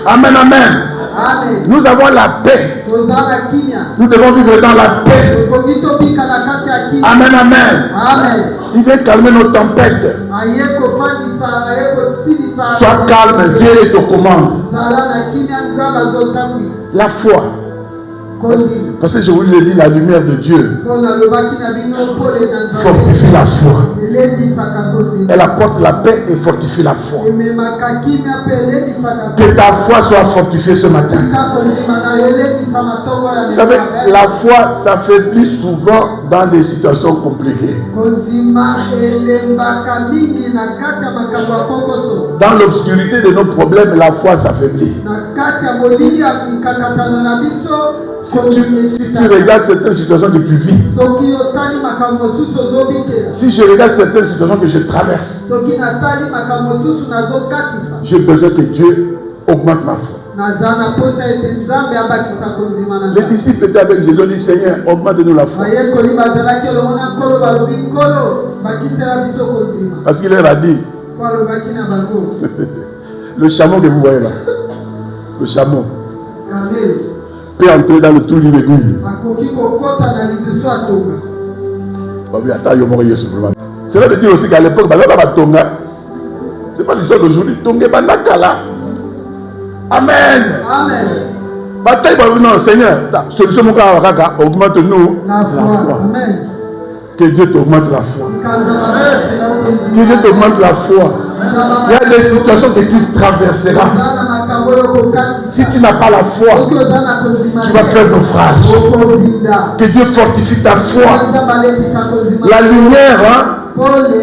Amen, amen. Nous avons la paix. Nous devons vivre dans la paix. Amen, amen. Il vient calmer nos tempêtes. Sois calme, Dieu est aux commandes. La foi. Parce que je vous l'ai dit, la lumière de Dieu fortifie la foi. Elle apporte la paix et fortifie la foi. Que ta foi soit fortifiée ce matin. Vous savez, la foi s'affaiblit souvent dans des situations compliquées. Dans l'obscurité de nos problèmes, la foi s'affaiblit. Si tu regardes certaines situations que tu vis, si je regarde certaines situations que je traverse, j'ai besoin que Dieu augmente ma foi. Les disciples étaient avec Jésus, ils dit Seigneur, augmente-nous la foi. Parce qu'il leur a dit, le chameau que vous voyez là, le chameau, peut entrer dans le trou d'une aiguille. C'est là de dire aussi qu'à l'époque, c'est pas l'histoire d'aujourd'hui. Tongue Bandakala. Amen. Amen. Bataille, non, Seigneur, solution augmente-nous la foi. Amen. Que Dieu t'augmente la foi. Que Dieu t'augmente la foi. Il y a des situations que tu traverseras. Si tu n'as pas la foi, tu vas faire naufrage. Que Dieu fortifie ta foi. La lumière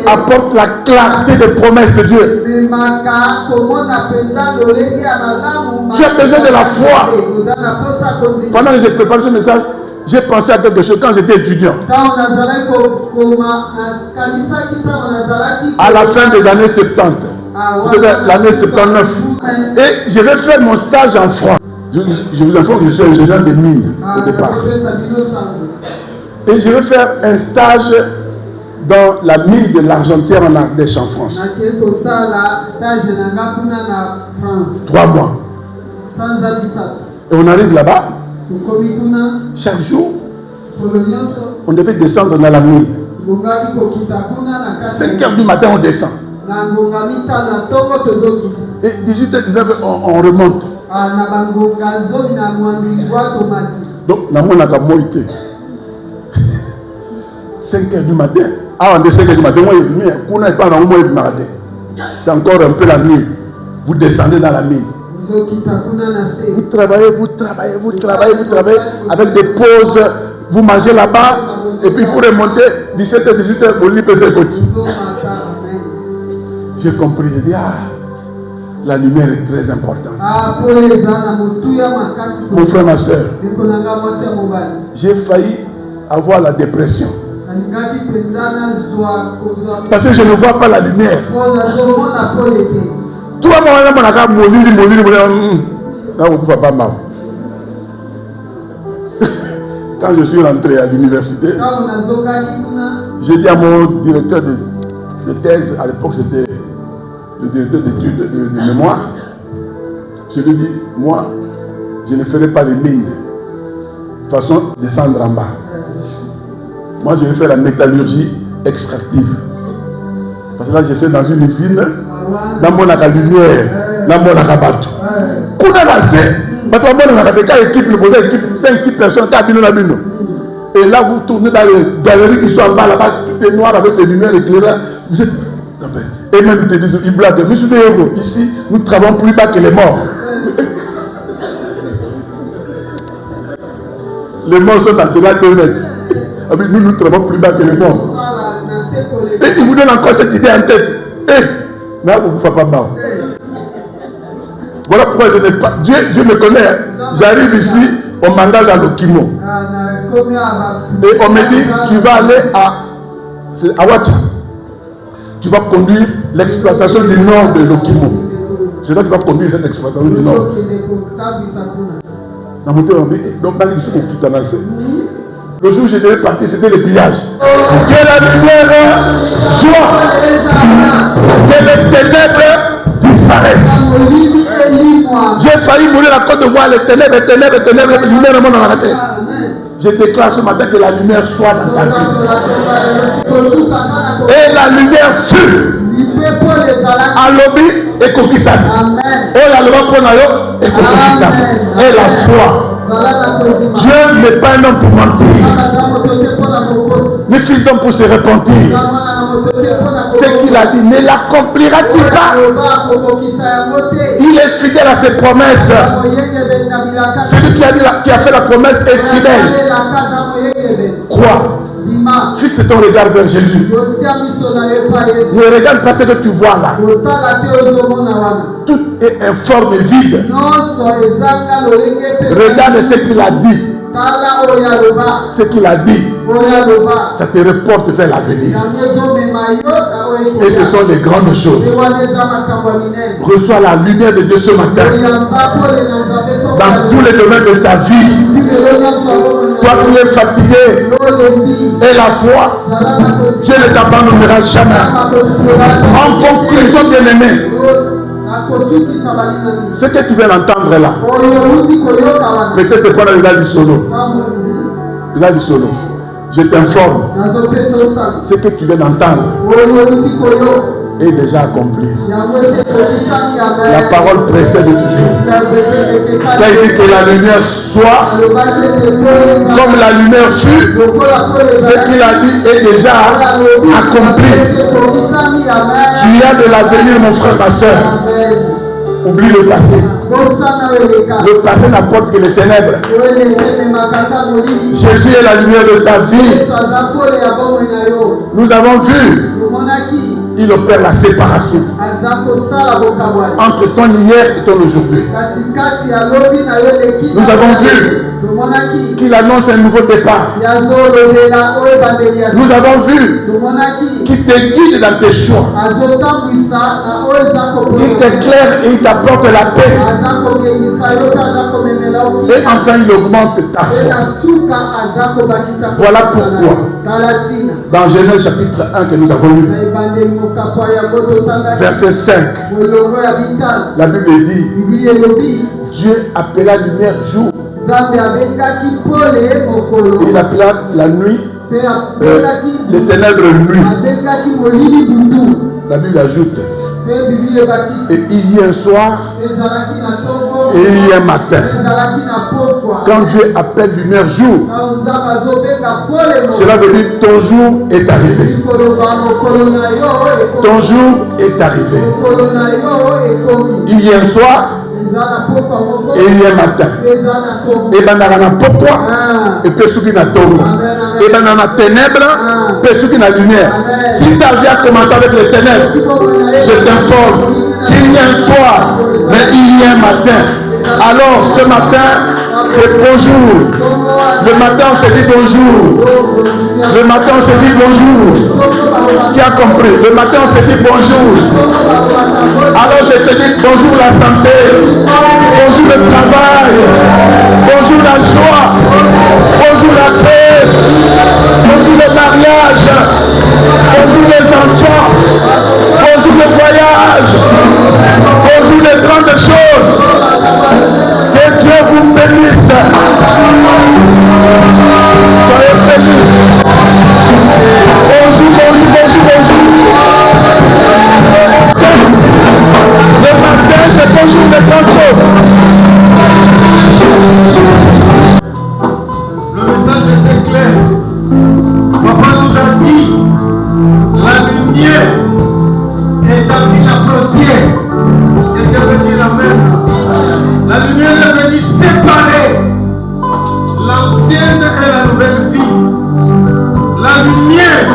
apporte la clarté des promesses de Dieu. Tu as besoin de la foi. Pendant que je prépare ce message, j'ai pensé à quelque chose quand j'étais étudiant. À la fin des années 70, l'année 79, et je vais faire mon stage en France. Je vous informe que je suis ingénieur des mines au départ. Et je vais faire un stage dans la mine de l'Argentière en Ardèche en France. 3 mois. Et on arrive là-bas. Chaque jour, on devait descendre dans la mine. 5 heures du matin, on descend. Et 18h, 19h, on remonte. Donc, on a moïté. 5 heures du matin. Ah, on descend 5 heures du matin, c'est encore un peu la nuit. Vous descendez dans la mine. Vous travaillez avec des pauses. Vous mangez là-bas et puis vous remontez 17h, 18h, vous lit ses côtés. J'ai compris, j'ai dit, la lumière est très importante. Mon frère, ma soeur, j'ai failli avoir la dépression. Parce que je ne vois pas la lumière. Tout le monde. Quand je suis rentré à l'université, j'ai dit à mon directeur de thèse, à l'époque c'était le directeur d'études de mémoire, je lui ai dit, moi, je ne ferai pas les mines de façon descendre en bas. Moi, je vais faire la métallurgie extractive. Parce que là, je suis dans une usine, dans mon lumière, dans mon bateau. Quand on a fait, équipe, 5-6 personnes, et là, vous tournez dans les galeries qui sont en bas, là-bas, tout est noir avec les lumières éclairées. Vous êtes... Et même, ils te disent, ils blaguent. Monsieur de héros, ici, nous ne travaillons plus bas que les morts. Les morts sont en delà de 2 mètres. Nous ne travaillons plus bas que les morts. Et ils vous donnent encore cette idée en tête. Mais vous ne faites pas mal. Voilà pourquoi je n'ai pas. Dieu me connaît. J'arrive ici, on m'engage à l'Okimo. Et on me dit, tu vas aller à Ouacha. Tu vas conduire l'exploitation du nord de l'Okimo. C'est là que tu vas conduire cette exploitation du nord. Donc, le jour où je devais partir, c'était le pillage. Que la lumière soit, que les ténèbres disparaissent. J'ai failli mourir à cause de voir les ténèbres, les lumières remontent dans la tête. Je déclare ce matin que la lumière soit dans ta vie. Et la lumière fut. À lobby et kokisani. Oh la loi pour nayo et kokisani. Et la foi. Dieu n'est pas un homme pour mentir. Ni fils d'homme pour se repentir. Ce qu'il a dit, ne l'accomplira-t-il pas? Il est fidèle à ses promesses. Celui qui a fait la promesse est fidèle. Crois. Fixe ton regard vers Jésus. Ne regarde pas ce que tu vois là. Tout est informe et vide. Regarde ce qu'il a dit. Ce qu'il a dit, ça te reporte vers l'avenir. Et ce sont les grandes choses. Reçois la lumière de Dieu ce matin. Dans tous les domaines de ta vie. Toi qui es fatigué, et la foi, Dieu ne t'abandonnera jamais. En conclusion, bien-aimé, Ce que tu viens d'entendre là, peut-être pendant le gars du solo. Le gars du solo. Je t'informe, ce que tu viens d'entendre est déjà accompli. La parole précède toujours. Quand il dit que la lumière soit comme la lumière fut, ce qu'il a dit est déjà accompli. Tu as de l'avenir, mon frère, ma soeur. Oublie le passé. Le passé n'apporte que les ténèbres. Jésus est la lumière de ta vie. Nous avons vu. Il opère la séparation entre ton hier et ton aujourd'hui. Nous avons vu qu'il annonce un nouveau départ. Nous avons vu qu'il te guide dans tes choix. Il t'éclaire et il t'apporte la paix. Et enfin il augmente ta foi. Voilà pourquoi dans Genèse chapitre 1 que nous avons lu, verset 5, la Bible dit, Dieu appela lumière jour. Il appela la nuit, les ténèbres nuit. La Bible ajoute, et il y a un soir et il y a un matin. Quand Dieu appelle lumière jour, cela veut dire ton jour est arrivé. Ton jour est arrivé. Il y a un soir et il y a un matin. Et ben dans pourquoi et puis ceux qui n'attendent. Et ben dans la ténèbre et ceux qui n'a lumière. Si ta vie a commencé avec les ténèbres, je t'informe qu'il y a un soir, mais il y a un matin. Alors ce matin, c'est bonjour. Le matin, on se dit bonjour. Le matin, on se dit bonjour. Qui a compris? Le matin, on se dit bonjour. Alors je te dis bonjour la santé, bonjour le travail, bonjour la joie, bonjour la paix, bonjour le mariage, bonjour les enfants, bonjour le voyage, bonjour les grandes choses. Que Dieu vous bénisse. Soyez bénis. Bonjour, bonjour, bonjour, bonjour. Le matin, c'est bonjour de grandes choses. Le message était clair. Papa nous a dit, la lumière établit la frontière. Et Dieu veut dire la même. La lumière est venue séparer l'ancienne et la nouvelle vie. La lumière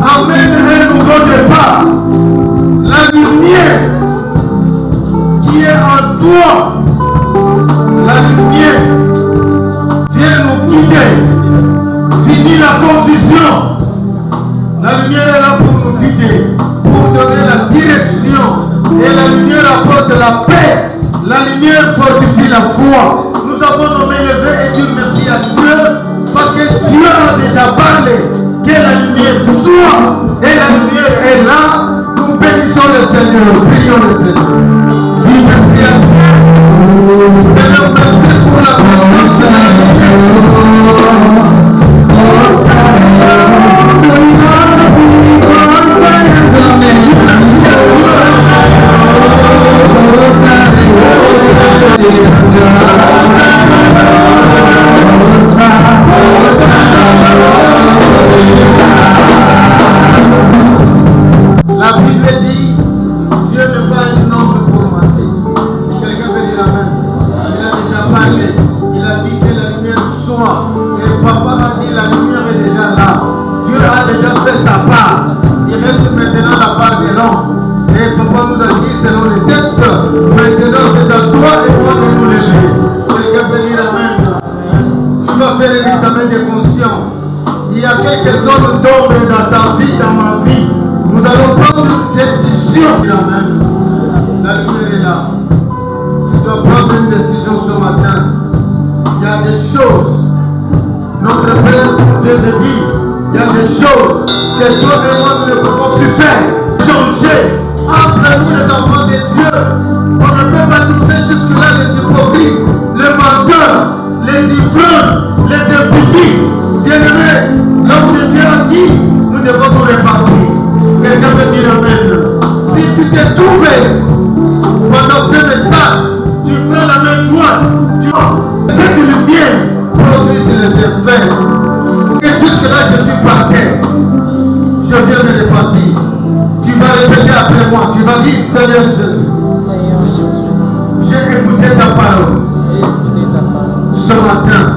amène un nouveau départ. La lumière qui est en toi, la lumière vient nous guider, finit la confusion. La lumière est là pour nous guider, pour donner la direction. Et la lumière apporte la paix. La lumière fortifie la foi. Nous avons nommé le vœu et Dieu merci à Dieu parce que Dieu a déjà parlé que la lumière soit et la lumière est là. Nous bénissons le Seigneur, prions le Seigneur. Oui, merci à Dieu. Seigneur, merci pour la présence de la lumière. La Bible dit, Dieu n'est pas un homme pour mentir. Quelqu'un peut dire amen. Il a déjà parlé. Il a dit que la lumière soit. Et papa a dit la lumière est déjà là. Dieu a déjà fait sa part. Il reste maintenant la part de l'homme. Et papa nous a dit selon les textes, maintenant c'est à toi et moi de nous lever. Quelqu'un peut dire amen. Tu vas faire un examen de conscience. Il y a quelques zones d'ombre dans ta vie, dans ma vie. Nous allons prendre une décision. Amen. La lumière est là. Tu dois prendre une décision ce matin. Il y a des choses. Notre Père vient de dire, il y a des choses que toi et moi nous ne pouvons plus faire. Changer. entre nous les enfants de Dieu. On ne peut pas trouver jusque-là les hypocrites, les menteurs, les ivrognes, les impudiques. Bien-aimés, l'homme de Dieu a dit, nous devons nous répartir. Quelqu'un me dit le maître. Si tu t'es trouvé pendant ce message, tu prends la main droite, tu vois, c'est que le bien produit les effets. Et jusque-là, je suis parquet. Je viens de répartir. Tu vas répéter après moi. Tu vas dire, Seigneur Jésus. J'ai écouté ta parole. Ce matin,